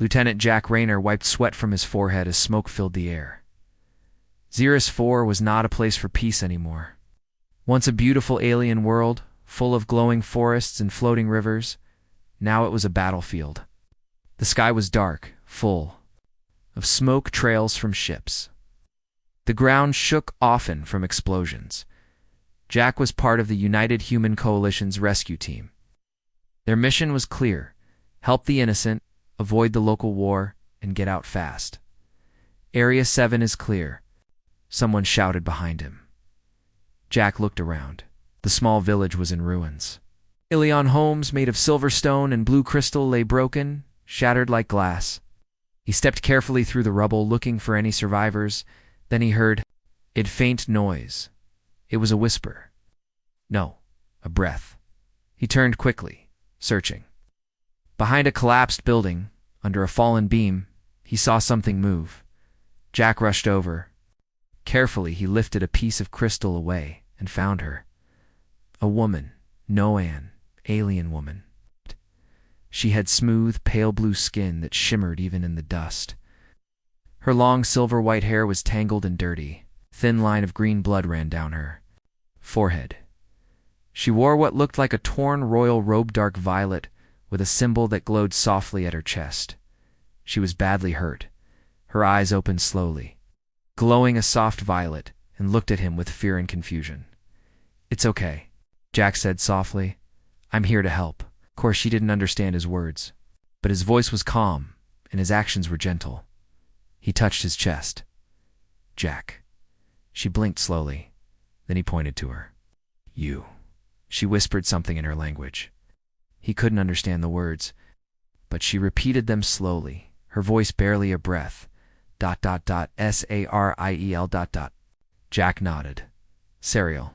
Lieutenant Jack Rayner wiped sweat from his forehead as smoke filled the air. Xeris 4 was not a place for peace anymore. Once a beautiful alien world, full of glowing forests and floating rivers, now it was a battlefield. The sky was dark, full of smoke trails from ships. The ground shook often from explosions. Jack was part of the United Human Coalition's rescue team. Their mission was clear: help the innocent, avoid the local war, and get out fast. Area 7 is clear, someone shouted behind him. Jack looked around. The small village was in ruins. Ilion homes made of silver stone and blue crystal lay broken, shattered like glass. He stepped carefully through the rubble, looking for any survivors. Then he heard a faint noise. It was a whisper. No, a breath. He turned quickly, searching. Behind a collapsed building, under a fallen beam, he saw something move. Jack rushed over. Carefully, he lifted a piece of crystal away and found her. A woman, Noan, alien woman. She had smooth, pale blue skin that shimmered even in the dust. Her long silver-white hair was tangled and dirty. A thin line of green blood ran down her forehead. She wore what looked like a torn royal robe, dark violet, with a symbol that glowed softly at her chest. She was badly hurt. Her eyes opened slowly, glowing a soft violet, and looked at him with fear and confusion. "It's okay," Jack said softly. "I'm here to help." Of course, she didn't understand his words, but his voice was calm, and his actions were gentle. He touched his chest. "Jack." She blinked slowly. Then he pointed to her. "You." She whispered something in her language. He couldn't understand the words, but she repeated them slowly, her voice barely a breath. ... Sariel ... Jack nodded. "Sariel.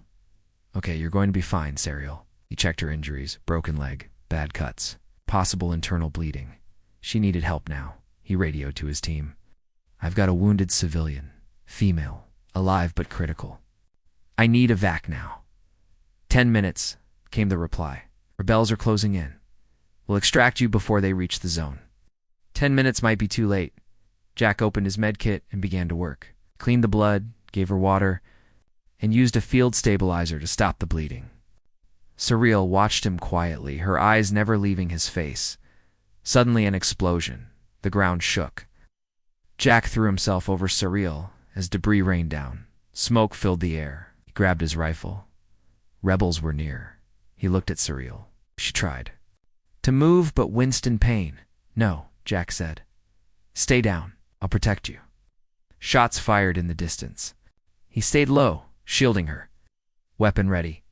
Okay, you're going to be fine, Sariel." He checked her injuries: broken leg, bad cuts, possible internal bleeding. She needed help now. He radioed to his team. "I've got a wounded civilian, female, alive but critical. I need a vac now." 10 minutes, came the reply. "Rebels are closing in. We'll extract you before they reach the zone." 10 minutes might be too late. Jack opened his med kit and began to work. Cleaned the blood, gave her water, and used a field stabilizer to stop the bleeding. Sariel watched him quietly, her eyes never leaving his face. Suddenly an explosion. The ground shook. Jack threw himself over Sariel as debris rained down. Smoke filled the air. He grabbed his rifle. Rebels were near. He looked at Sariel. She tried to move but winced in pain. "No," Jack said. "Stay down. I'll protect you." Shots fired in the distance. He stayed low, shielding her. Weapon ready.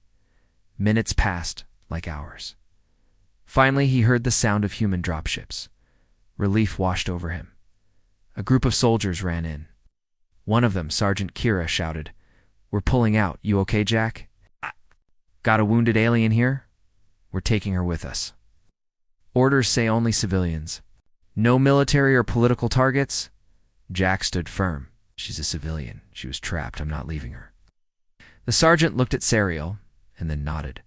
Minutes passed like hours. Finally, he heard the sound of human dropships. Relief washed over him. A group of soldiers ran in. One of them, Sergeant Kira, shouted, "We're pulling out. You okay, Jack?" "Got a wounded alien here? We're taking her with us." "Orders say only civilians. No military or political targets?" Jack stood firm. "She's a civilian. She was trapped. I'm not leaving her." The sergeant looked at Sariel and then nodded.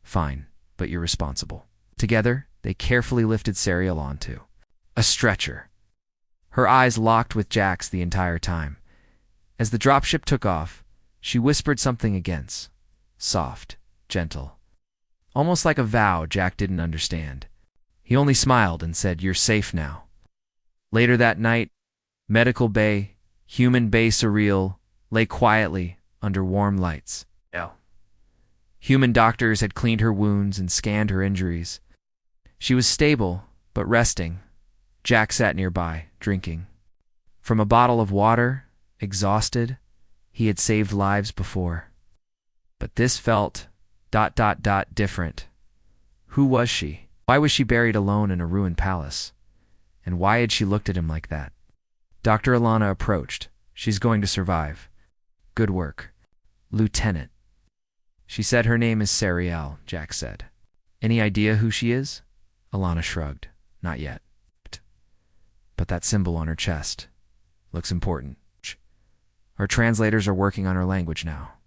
"Fine, but you're responsible." Together, they carefully lifted Sariel onto a stretcher. Her eyes locked with Jack's the entire time. As the dropship took off, she whispered something against. Soft, gentle. Almost like a vow Jack didn't understand. He only smiled and said, "You're safe now." Later that night, Medical Bay, Human Bay Sariel, lay quietly under warm lights. Human doctors had cleaned her wounds and scanned her injuries. She was stable, but resting. Jack sat nearby, drinking. From a bottle of water, exhausted, he had saved lives before. But this felt ... different. Who was she? Why was she buried alone in a ruined palace? And why had she looked at him like that? Dr. Alana approached. "She's going to survive." "Good work, Lieutenant." "She said her name is Sariel," Jack said. "Any idea who she is?" Alana shrugged. "Not yet. But that symbol on her chest looks important. Our translators are working on her language now."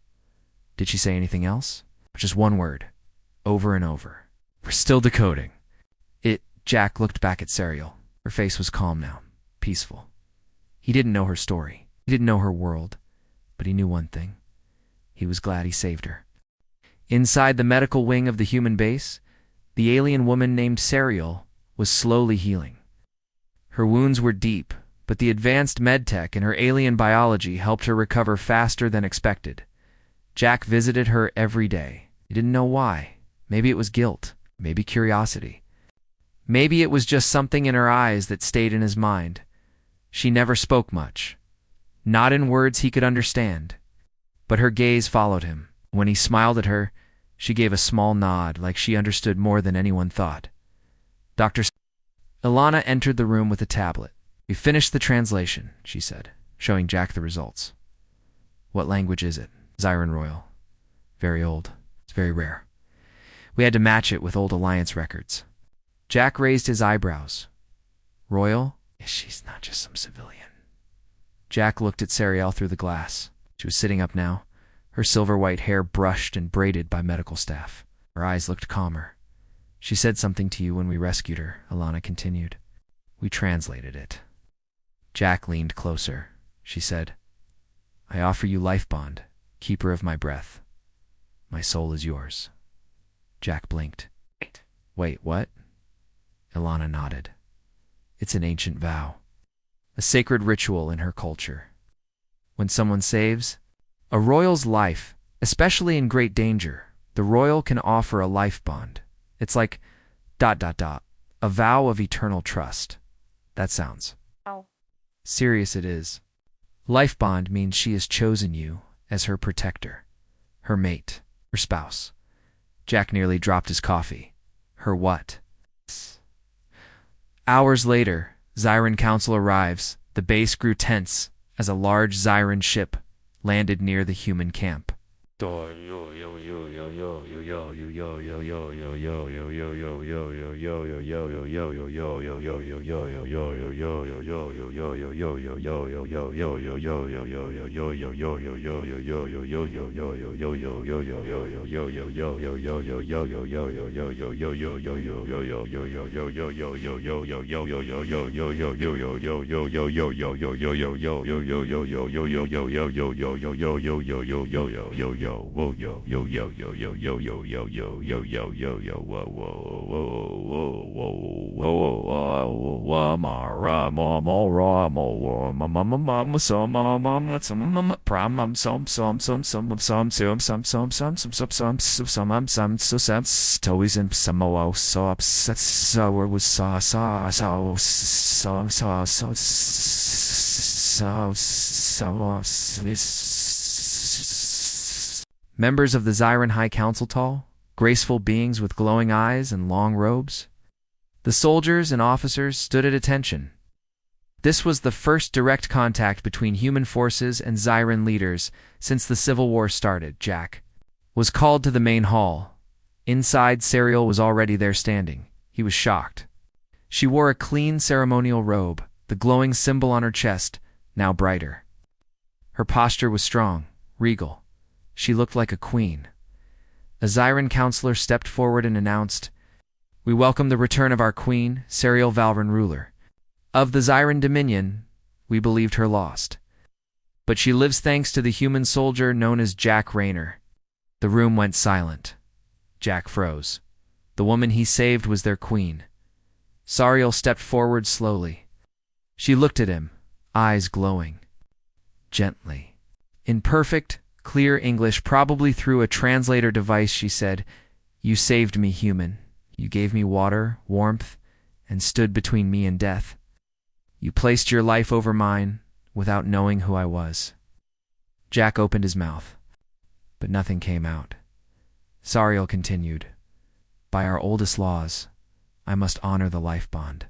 "Did she say anything else?" "Just one word, over and over. We're still decoding." Jack looked back at Sariel. Her face was calm now, peaceful. He didn't know her story. He didn't know her world. But he knew one thing. He was glad he saved her. Inside the medical wing of the human base, the alien woman named Serial was slowly healing. Her wounds were deep, but the advanced medtech and her alien biology helped her recover faster than expected. Jack visited her every day. He didn't know why. Maybe it was guilt. Maybe curiosity. Maybe it was just something in her eyes that stayed in his mind. She never spoke much. Not in words he could understand. But her gaze followed him. When he smiled at her, she gave a small nod, like she understood more than anyone thought. Ilana entered the room with a tablet. "We finished the translation," she said, showing Jack the results. "What language is it?" "Zyran Royal. Very old. It's very rare. We had to match it with old Alliance records." Jack raised his eyebrows. "Royal? She's not just some civilian." Jack looked at Serial through the glass. She was sitting up now, her silver-white hair brushed and braided by medical staff. Her eyes looked calmer. "She said something to you when we rescued her," Ilana continued. "We translated it." Jack leaned closer. She said, "I offer you life bond, keeper of my breath. My soul is yours." Jack blinked. "Wait, what?" Ilana nodded. "It's an ancient vow. A sacred ritual in her culture. When someone saves a royal's life, especially in great danger, the royal can offer a life bond. It's like ... a vow of eternal trust. That sounds serious. It is. Life bond means she has chosen you as her protector, her mate, her spouse." Jack nearly dropped his coffee. "Her what?" Hours later, Zyran Council arrives. The base grew tense as a large Zyran ship landed near the human camp. Members of the Zyran High Council tall, graceful beings with glowing eyes and long robes. The soldiers and officers stood at attention. This was the first direct contact between human forces and Zyran leaders since the Civil War started. Jack was called to the main hall. Inside, Serial was already there standing. He was shocked. She wore a clean ceremonial robe, the glowing symbol on her chest, now brighter. Her posture was strong, regal. She looked like a queen. A Zyran counselor stepped forward and announced, "We welcome the return of our queen, Serial Valran ruler. Of the Zyran Dominion, we believed her lost. But she lives thanks to the human soldier known as Jack Rayner." The room went silent. Jack froze. The woman he saved was their queen. Sariel stepped forward slowly. She looked at him, eyes glowing. Gently. In perfect, clear English, probably through a translator device, she said, "You saved me, human. You gave me water, warmth, and stood between me and death. You placed your life over mine without knowing who I was." Jack opened his mouth, but nothing came out. Sariel continued, "By our oldest laws, I must honor the life bond.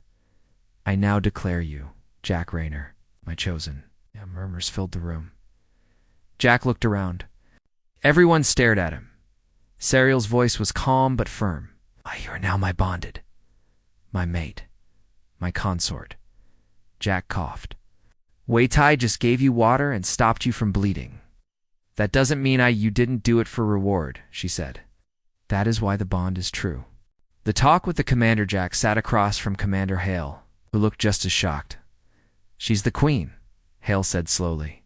I now declare you, Jack Rayner, my chosen." Murmurs filled the room. Jack looked around. Everyone stared at him. Sariel's voice was calm but firm. "You are now my bonded, my mate, my consort." Jack coughed. "Wei Tai just gave you water and stopped you from bleeding. That doesn't mean you didn't do it for reward," she said. "That is why the bond is true." The talk with the commander. Jack sat across from Commander Hale. who looked just as shocked. "She's the queen," Hale said slowly.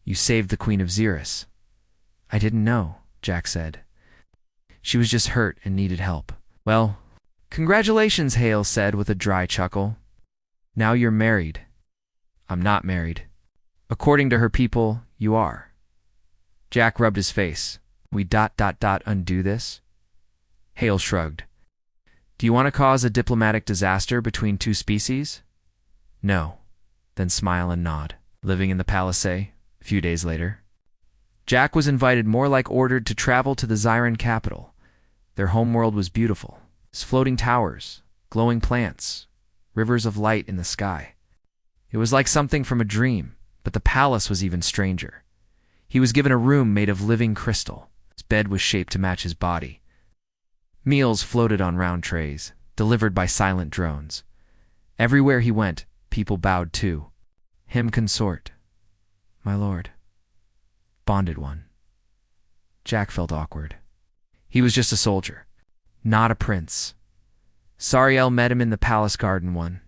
"You saved the Queen of Xeris." "I didn't know," Jack said. "She was just hurt and needed help." "Well, congratulations," Hale said with a dry chuckle. "Now you're married." "I'm not married." "According to her people, you are." Jack rubbed his face. "We undo this?" Hale shrugged. "Do you want to cause a diplomatic disaster between two species?" "No." Then smile and nod. Living in the palace, a few days later, Jack was invited, more like ordered, to travel to the Xiran capital. Their homeworld was beautiful. Its floating towers, glowing plants, rivers of light in the sky. It was like something from a dream, but the palace was even stranger. He was given a room made of living crystal. His bed was shaped to match his body. Meals floated on round trays, delivered by silent drones. Everywhere he went, people bowed too. Him consort. "My lord." "Bonded one." Jack felt awkward. He was just a soldier, not a prince. Sariel met him in the palace garden one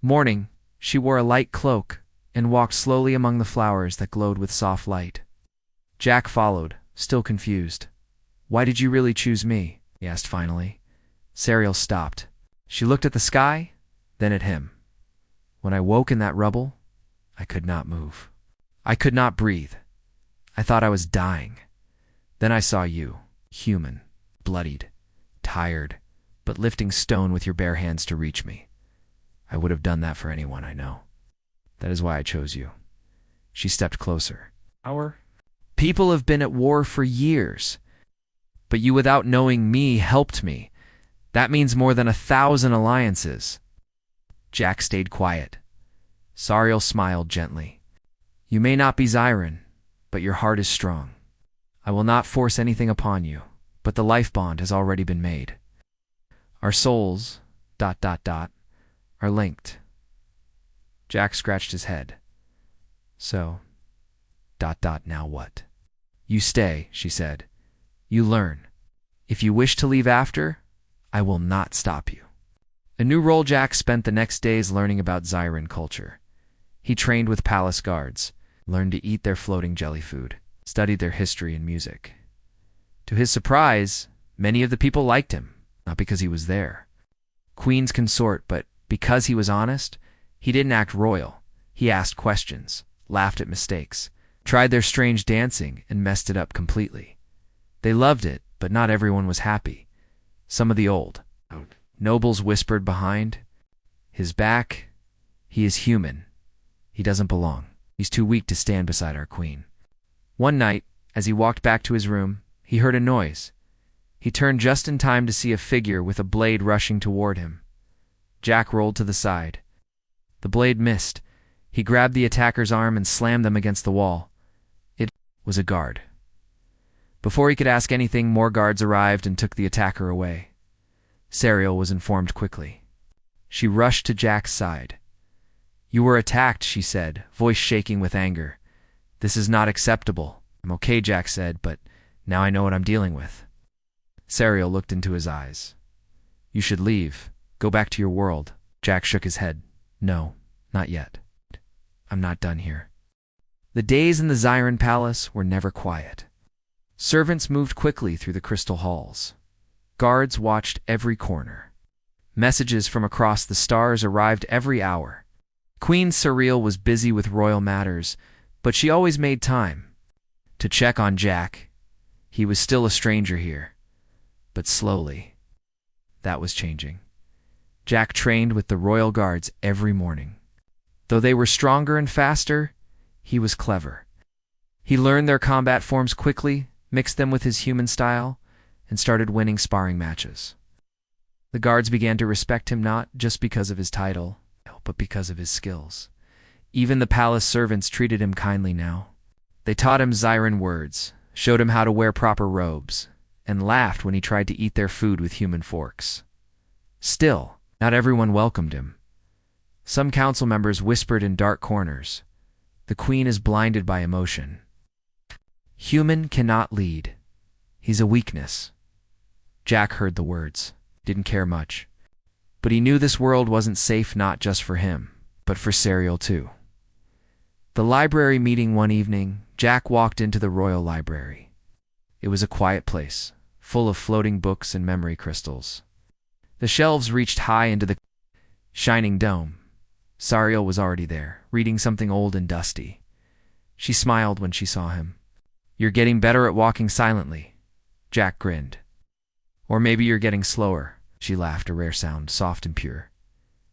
morning. She wore a light cloak and walked slowly among the flowers that glowed with soft light. Jack followed, still confused. "Why did you really choose me?" he asked finally. Sariel stopped. She looked at the sky, then at him. "When I woke in that rubble, I could not move. I could not breathe. I thought I was dying. Then I saw you, human, bloodied, tired, but lifting stone with your bare hands to reach me. I would have done that for anyone I know. That is why I chose you." She stepped closer. "Our people have been at war for years, but you, without knowing me, helped me. That means more than 1,000 alliances." Jack stayed quiet. Sariel smiled gently. "You may not be Xiran, but your heart is strong. I will not force anything upon you, but the life bond has already been made. Our souls, are linked." Jack scratched his head. "So, now what?" "You stay," she said. "You learn. If you wish to leave after, I will not stop you." A new role. Jack spent the next days learning about Xiran culture. He trained with palace guards, learned to eat their floating jelly food, studied their history and music. To his surprise, many of the people liked him, not because he was their queen's consort, but because he was honest. He didn't act royal. He asked questions, laughed at mistakes, tried their strange dancing, and messed it up completely. They loved it, but not everyone was happy. Some of the old nobles whispered behind his back, "He is human. He doesn't belong. He's too weak to stand beside our queen." One night, as he walked back to his room, he heard a noise. He turned just in time to see a figure with a blade rushing toward him. Jack rolled to the side. The blade missed. He grabbed the attacker's arm and slammed them against the wall. It was a guard. Before he could ask anything, more guards arrived and took the attacker away. Sariel was informed quickly. She rushed to Jack's side. "You were attacked," she said, voice shaking with anger. "This is not acceptable." "I'm okay," Jack said, "but now I know what I'm dealing with." Sariel looked into his eyes. "You should leave. Go back to your world." Jack shook his head. "No, not yet. I'm not done here." The days in the Xiran palace were never quiet. Servants moved quickly through the crystal halls. Guards watched every corner. Messages from across the stars arrived every hour. Queen Sariel was busy with royal matters, but she always made time to check on Jack. He was still a stranger here, but slowly, that was changing. Jack trained with the royal guards every morning. Though they were stronger and faster, he was clever. He learned their combat forms quickly, mixed them with his human style, and started winning sparring matches. The guards began to respect him not just because of his title, but because of his skills. Even the palace servants treated him kindly now. They taught him Xiran words, showed him how to wear proper robes, and laughed when he tried to eat their food with human forks. Still, not everyone welcomed him. Some council members whispered in dark corners, "The queen is blinded by emotion. Human cannot lead. He's a weakness." Jack heard the words, didn't care much. But he knew this world wasn't safe not just for him, but for Serial too. The library meeting one evening, Jack walked into the Royal Library. It was a quiet place, full of floating books and memory crystals. The shelves reached high into the shining dome. Sariel was already there, reading something old and dusty. She smiled when she saw him. "You're getting better at walking silently," Jack grinned. "Or maybe you're getting slower," she laughed, a rare sound, soft and pure.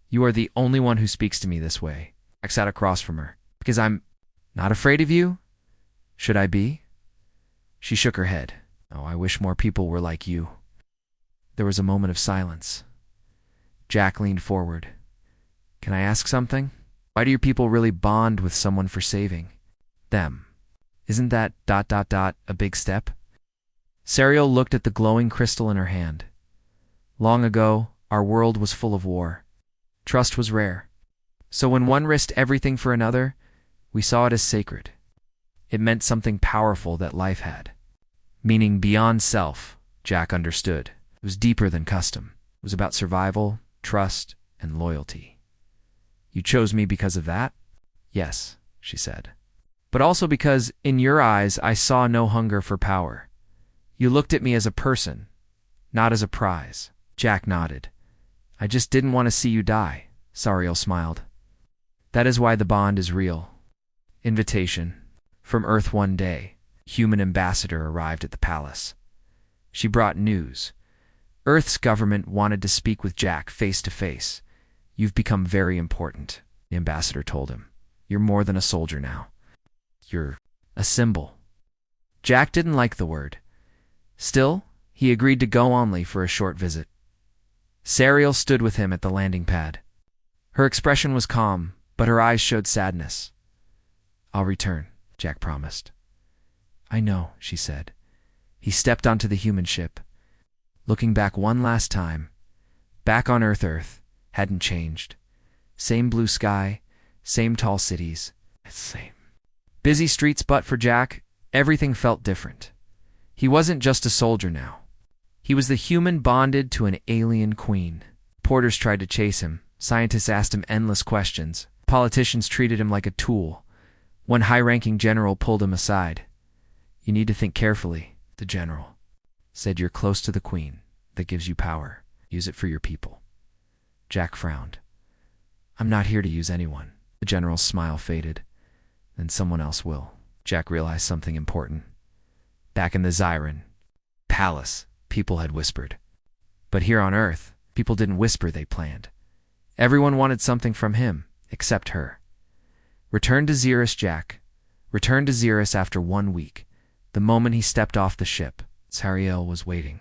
"You are the only one who speaks to me this way." Jack sat across from her. "Because I'm not afraid of you? Should I be?" She shook her head. "Oh, I wish more people were like you." There was a moment of silence. Jack leaned forward. "Can I ask something? Why do your people really bond with someone for saving them? Isn't that ... a big step?" Serial looked at the glowing crystal in her hand. "Long ago, our world was full of war. Trust was rare. So when one risked everything for another, we saw it as sacred. It meant something powerful that life had. Meaning beyond self," Jack understood. It was deeper than custom. It was about survival, trust, and loyalty. "You chose me because of that?" "Yes," she said. "But also because, in your eyes, I saw no hunger for power. You looked at me as a person, not as a prize." Jack nodded. "I just didn't want to see you die," Sariel smiled. "That is why the bond is real." Invitation. From Earth one day, human ambassador arrived at the palace. She brought news. Earth's government wanted to speak with Jack face to face. "You've become very important," the ambassador told him. "You're more than a soldier now. You're a symbol." Jack didn't like the word. Still, he agreed to go only for a short visit. Serial stood with him at the landing pad. Her expression was calm, but her eyes showed sadness. "I'll return," Jack promised. "I know," she said. He stepped onto the human ship. Looking back one last time, back on Earth hadn't changed. Same blue sky, same tall cities, same busy streets, but for Jack, everything felt different. He wasn't just a soldier now. He was the human bonded to an alien queen. Porters tried to chase him. Scientists asked him endless questions. Politicians treated him like a tool. One high-ranking general pulled him aside. "You need to think carefully," the general said. "You're close to the queen. That gives you power. Use it for your people." Jack frowned. "I'm not here to use anyone." The general's smile faded. "Then someone else will." Jack realized something important. Back in the Zyran palace, people had whispered. But here on Earth, people didn't whisper, they planned. Everyone wanted something from him, except her. Return to Xeris, Jack. Return to Xeris after 1 week. The moment he stepped off the ship, Sariel was waiting.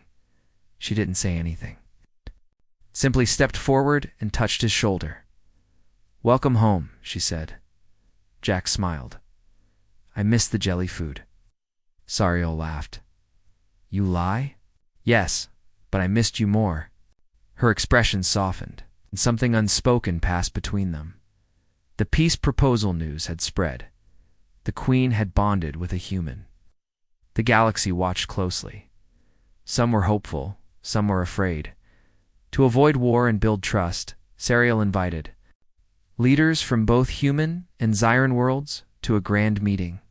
She didn't say anything. Simply stepped forward and touched his shoulder. "Welcome home," she said. Jack smiled. "I miss the jelly food." Sariel laughed. "You lie?" "Yes, but I missed you more." Her expression softened, and something unspoken passed between them. The peace proposal news had spread. The queen had bonded with a human. The galaxy watched closely. Some were hopeful, some were afraid. To avoid war and build trust, Sariel invited leaders from both human and Zyran worlds to a grand meeting.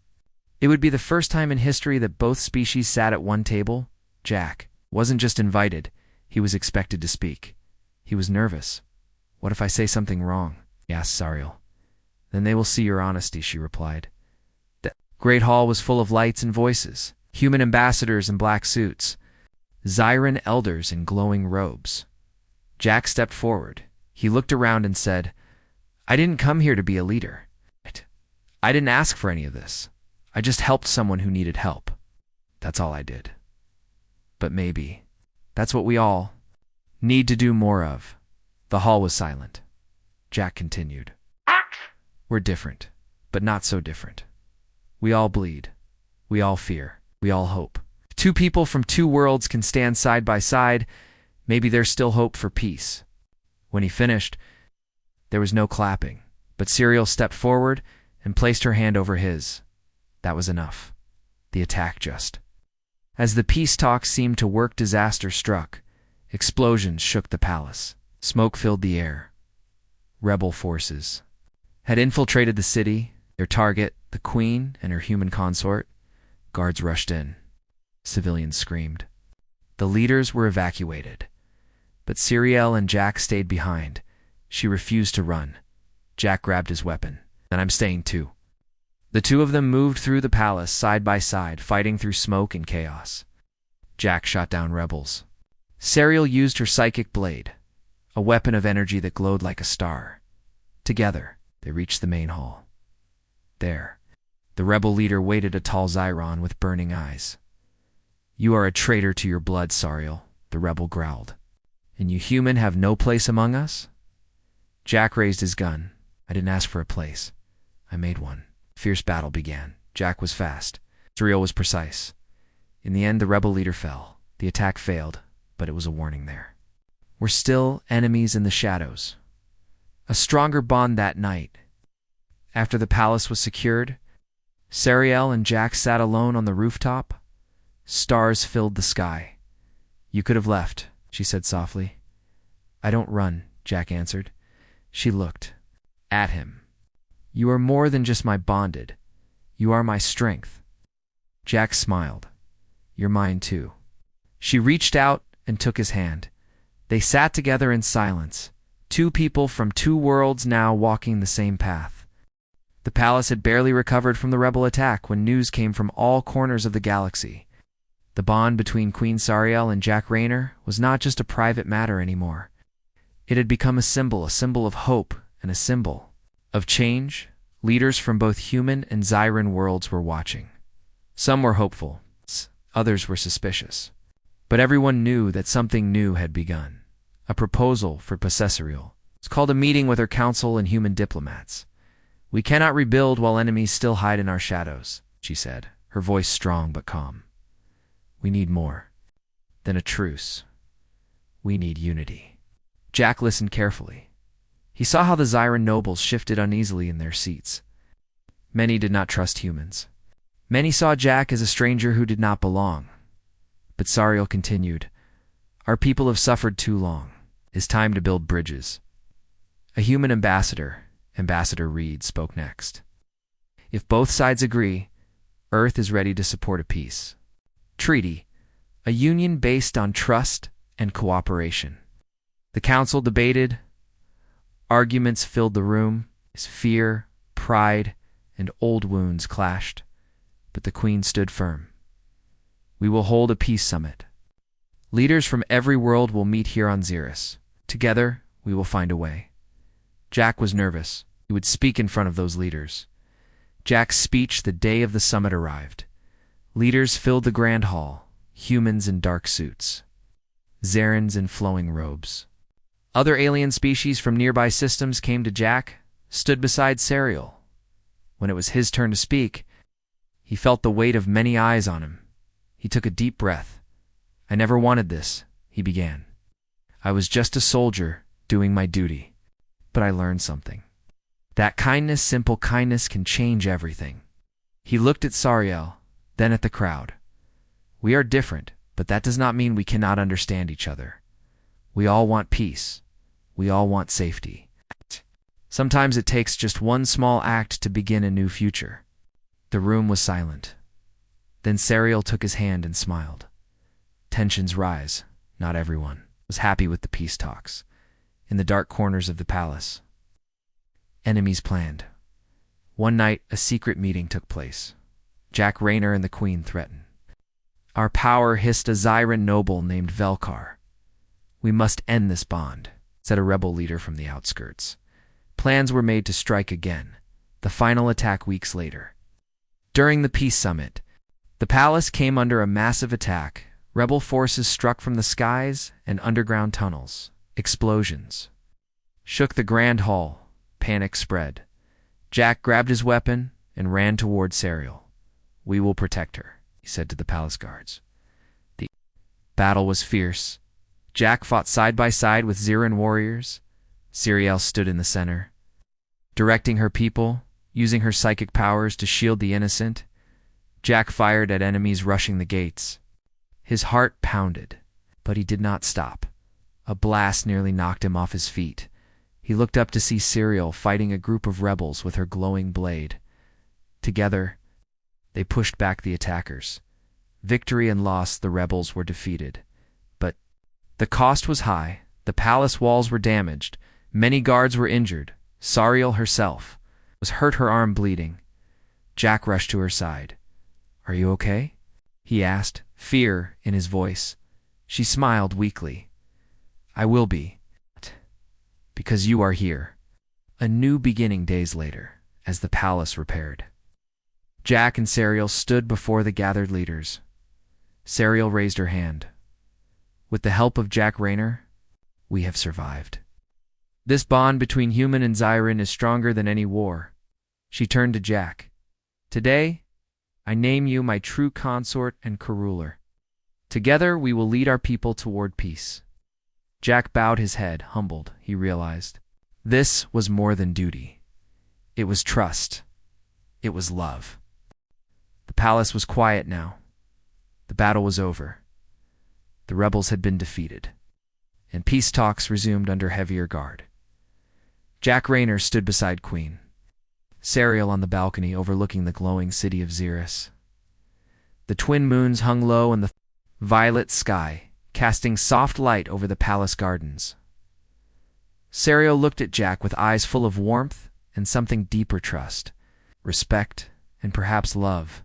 It would be the first time in history that both species sat at one table. Jack wasn't just invited, he was expected to speak. He was nervous. "What if I say something wrong?" he asked Sariel. "Then they will see your honesty," she replied. The great hall was full of lights and voices, human ambassadors in black suits, Zyran elders in glowing robes. Jack stepped forward. He looked around and said, "I didn't come here to be a leader. I didn't ask for any of this. I just helped someone who needed help. That's all I did. But maybe that's what we all need to do more of." The hall was silent. Jack continued. "We're different, but not so different. We all bleed. We all fear. We all hope. If two people from two worlds can stand side by side, maybe there's still hope for peace." When he finished, there was no clapping, but Sariel stepped forward and placed her hand over his. That was enough. The attack just. As the peace talks seemed to work, disaster struck. Explosions shook the palace. Smoke filled the air. Rebel forces had infiltrated the city. Their target, the queen and her human consort. Guards rushed in. Civilians screamed. The leaders were evacuated. But Siriel and Jack stayed behind. She refused to run. Jack grabbed his weapon. "And I'm staying too." The two of them moved through the palace side by side, fighting through smoke and chaos. Jack shot down rebels. Siriel used her psychic blade, a weapon of energy that glowed like a star. Together, they reached the main hall. There, the rebel leader waited, a tall Zyron with burning eyes. "You are a traitor to your blood, Sariel," the rebel growled. "And you human have no place among us?" Jack raised his gun. "I didn't ask for a place. I made one." Fierce battle began. Jack was fast. Sariel was precise. In the end, the rebel leader fell. The attack failed, but it was a warning there. We're still enemies in the shadows. A stronger bond that night. After the palace was secured, Sariel and Jack sat alone on the rooftop. Stars filled the sky. "You could have left," she said softly. "I don't run," Jack answered. She looked at him. "You are more than just my bonded. You are my strength." Jack smiled. "You're mine too." She reached out and took his hand. They sat together in silence, two people from two worlds now walking the same path. The palace had barely recovered from the rebel attack when news came from all corners of the galaxy. The bond between Queen Sariel and Jack Raynor was not just a private matter anymore. It had become a symbol of hope and a symbol of change. Leaders from both human and Zyran worlds were watching. Some were hopeful, others were suspicious. But everyone knew that something new had begun. A proposal for Possessorial. It's called a meeting with her council and human diplomats. "We cannot rebuild while enemies still hide in our shadows," she said, her voice strong but calm. "We need more than a truce. We need unity." Jack listened carefully. He saw how the Zyran nobles shifted uneasily in their seats. Many did not trust humans. Many saw Jack as a stranger who did not belong. But Sariel continued, "Our people have suffered too long. It's time to build bridges." A human ambassador, Ambassador Reed, spoke next. "If both sides agree, Earth is ready to support a peace treaty, a union based on trust and cooperation." The council debated. Arguments filled the room. Fear, pride, and old wounds clashed. But the Queen stood firm. "We will hold a peace summit. Leaders from every world will meet here on Xeris. Together, we will find a way." Jack was nervous. He would speak in front of those leaders. Jack's speech the day of the summit arrived. Leaders filled the grand hall, humans in dark suits, Zarans in flowing robes. Other alien species from nearby systems came to Jack, stood beside Sariel. When it was his turn to speak, he felt the weight of many eyes on him. He took a deep breath. "I never wanted this," he began. "I was just a soldier doing my duty. But I learned something. That kindness, simple kindness, can change everything." He looked at Sariel, then at the crowd. "We are different, but that does not mean we cannot understand each other. We all want peace. We all want safety. Sometimes it takes just one small act to begin a new future." The room was silent. Then Sariel took his hand and smiled. Tensions rise. Not everyone was happy with the peace talks. In the dark corners of the palace, enemies planned. One night, a secret meeting took place. Jack Raynor and the Queen threatened. "Our power," hissed a Zyran noble named Velkar. "We must end this bond," said a rebel leader from the outskirts. Plans were made to strike again, the final attack weeks later. During the peace summit, the palace came under a massive attack. Rebel forces struck from the skies and underground tunnels. Explosions shook the grand hall. Panic spread. Jack grabbed his weapon and ran toward Sariel. "We will protect her," he said to the palace guards. The battle was fierce. Jack fought side by side with Zyran warriors. Sariel stood in the center, directing her people, using her psychic powers to shield the innocent. Jack fired at enemies rushing the gates. His heart pounded, but he did not stop. A blast nearly knocked him off his feet. He looked up to see Serial fighting a group of rebels with her glowing blade. Together, they pushed back the attackers. Victory and loss, the rebels were defeated. But the cost was high. The palace walls were damaged. Many guards were injured. Sariel herself was hurt, her arm bleeding. Jack rushed to her side. "Are you okay?" he asked, fear in his voice. She smiled weakly. "I will be. Because you are here." A new beginning days later, as the palace repaired. Jack and Sariel stood before the gathered leaders. Sariel raised her hand. "With the help of Jack Rayner, we have survived. This bond between human and Zyran is stronger than any war." She turned to Jack. "Today, I name you my true consort and co-ruler. Together we will lead our people toward peace." Jack bowed his head, humbled. He realized this was more than duty. It was trust. It was love. The palace was quiet now. The battle was over. The rebels had been defeated, and peace talks resumed under heavier guard. Jack Rayner stood beside Queen Sariel on the balcony overlooking the glowing city of Xeris. The twin moons hung low in the violet sky, casting soft light over the palace gardens. Sariel looked at Jack with eyes full of warmth and something deeper: trust, respect, and perhaps love.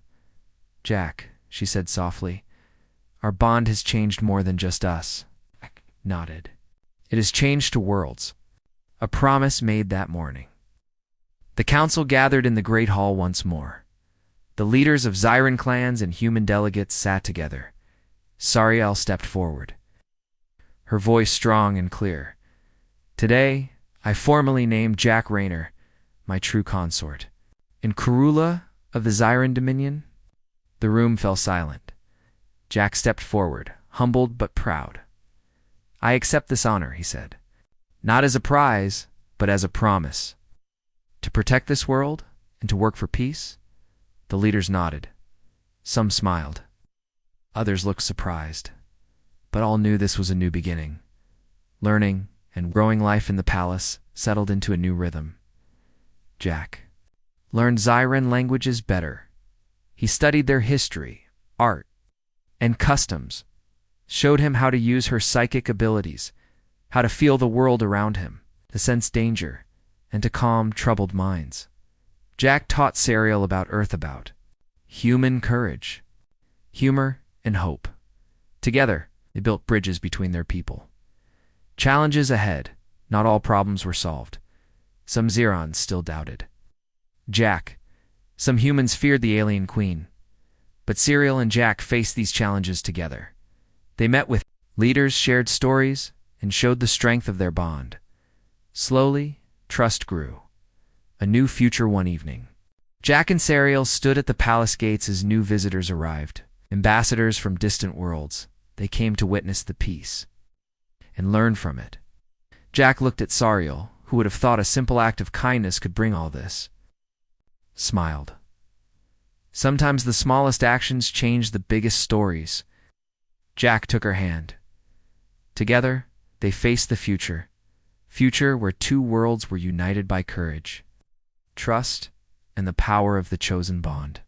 "Jack," she said softly, "our bond has changed more than just us." Jack nodded. "It has changed to worlds." A promise made that morning. The council gathered in the Great Hall once more. The leaders of Zyran clans and human delegates sat together. Sariel stepped forward, her voice strong and clear. "Today, I formally name Jack Rayner my true consort and co-ruler of the Zyran Dominion." The room fell silent. Jack stepped forward, humbled but proud. "I accept this honor," he said. "Not as a prize, but as a promise. To protect this world and to work for peace." The leaders nodded. Some smiled. Others looked surprised. But all knew this was a new beginning. Learning and growing life in the palace settled into a new rhythm. Jack learned Zyran languages better. He studied their history, art, and customs, showed him how to use her psychic abilities, how to feel the world around him, to sense danger, and to calm troubled minds. Jack taught Sariel about Earthabout, human courage, humor, and hope. Together, they built bridges between their people. Challenges ahead, not all problems were solved. Some Zyrons still doubted. Some humans feared the alien queen. But Sariel and Jack faced these challenges together. They met with leaders, shared stories, and showed the strength of their bond. Slowly, trust grew. A new future one evening. Jack and Sariel stood at the palace gates as new visitors arrived, ambassadors from distant worlds. They came to witness the peace and learn from it. Jack looked at Sariel, who would have thought a simple act of kindness could bring all this. Smiled. Sometimes the smallest actions change the biggest stories. Jack took her hand. Together, they faced the future where two worlds were united by courage, trust, and the power of the chosen bond.